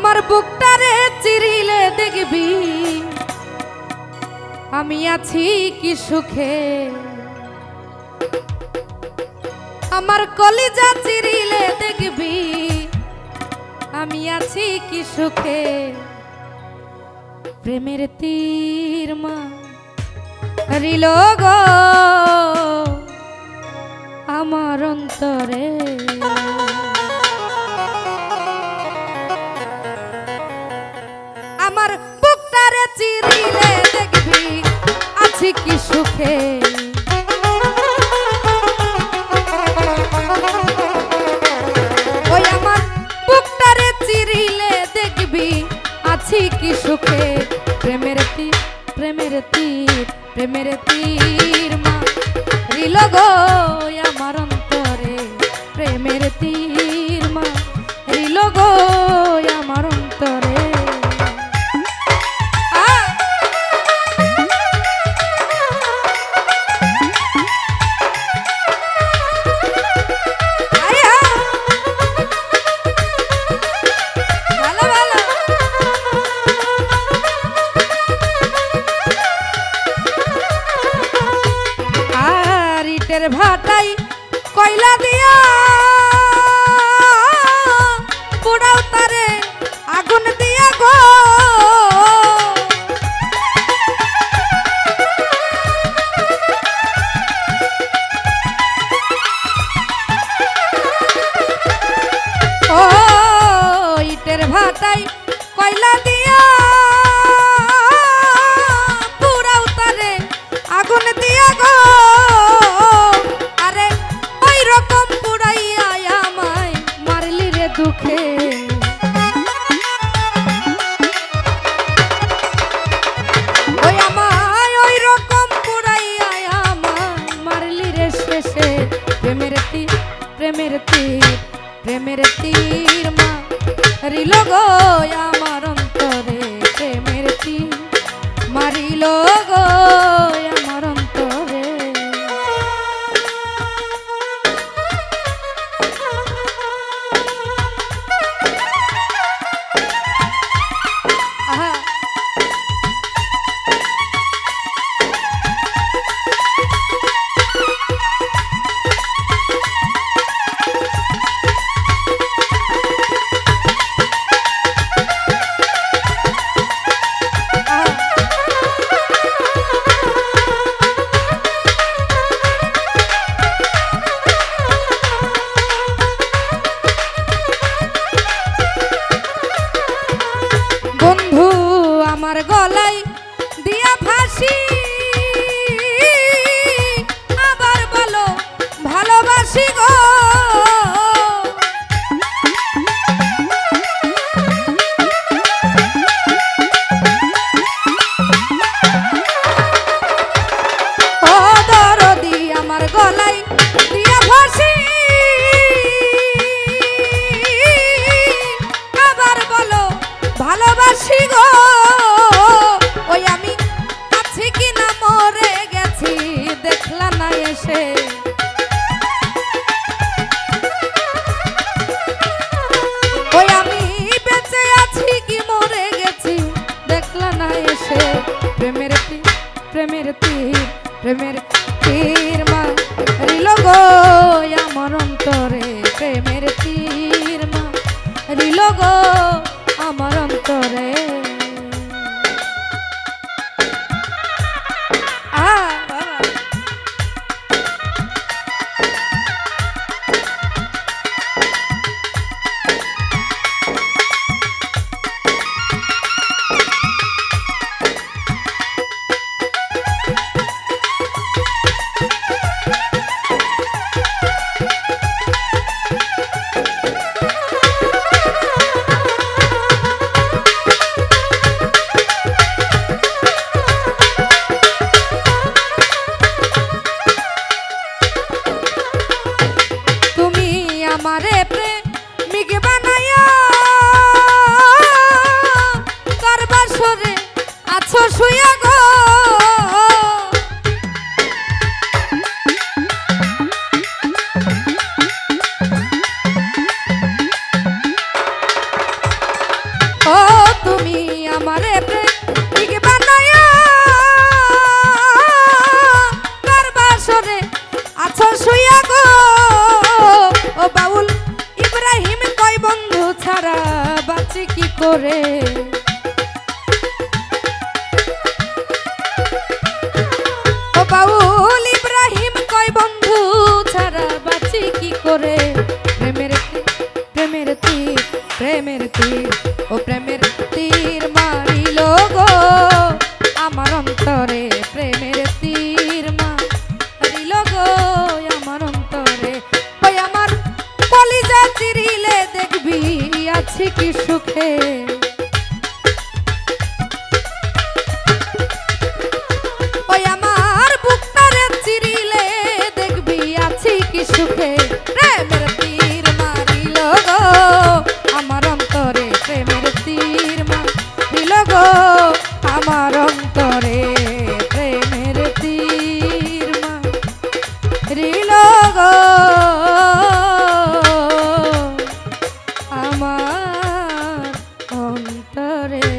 আমার বুকটারে চিরিলে দেখবি আমি আছি কি সুখে, আমার কলিজা চিরিলে দেখবি আমি আছি কি সুখে। প্রেমের তীর মারিল গো আমার অন্তরে, আমার বুকটারে চিরিলে দেখবি আছি কি সুখে। ওই আমার বুকটারে চিরিলে দেখবি আছি কি সুখে। প্রেমের তীর প্রেমের তীর প্রেমের তীর মারিল গো আমার অন্তরে, প্রেমের তীর মারিল গো আমার অন্তরে। ভাটাই কয়লা দিয়া পোড়াও তারে আগুন দিয়া গো, ও ইটের ভাটাই কয়লা দিয়া পোড়াও তারে আগুন দিয়া গো। দুঃখে ওই আমায় ওই রকম পুরাইয়া আমায় মারলি রে শেষে। প্রেমের তীর প্রেমের তীর প্রেমের তীর মারিল গো আমার অন্তরে, প্রেমের তীর মারিল গো আমার অন্তরে। আমার গলায় দিয়া ফাঁসি আবার বলো ভালোবাসি গো, ও দরদি আমার গলায় দিয়া ফাঁসি আবার বলো ভালোবাসি গো। ওই আমি আছি কিনা মরে গেছি দেখলা না এসে, ওই আমি বেঁচে আছি কি মরে গেছি দেখলা না এসে। প্রেমের তীর প্রেমের তীর প্রেমের তীর মারিল গো আমার অন্তরে, প্রেমের তীর মারিল গো আমার অন্তরে। বাঁচি কি করে। ও বাউল ইব্রাহিম কয় বন্ধু ছাড়া বাঁচি কি করে। প্রেমের তীর প্রেমের তীর ও প্রেমের তীর মারিল গো আমার অন্তরে। প্রেমের তীর মারিল গো আমার অন্তরে। ওই আমার কলিজা চিরিলে দেখবি আছি কি সুখে। ওই আমার বুকটারে চিরিলে দেখবি আছি কি সুখে। প্রেমের তীর মারিল গো আমার অন্তরে। প্রেমের তীর মারিল গো আমার অন্তরে। প্রেমের তীর মারিল গো আমার অন্তরে।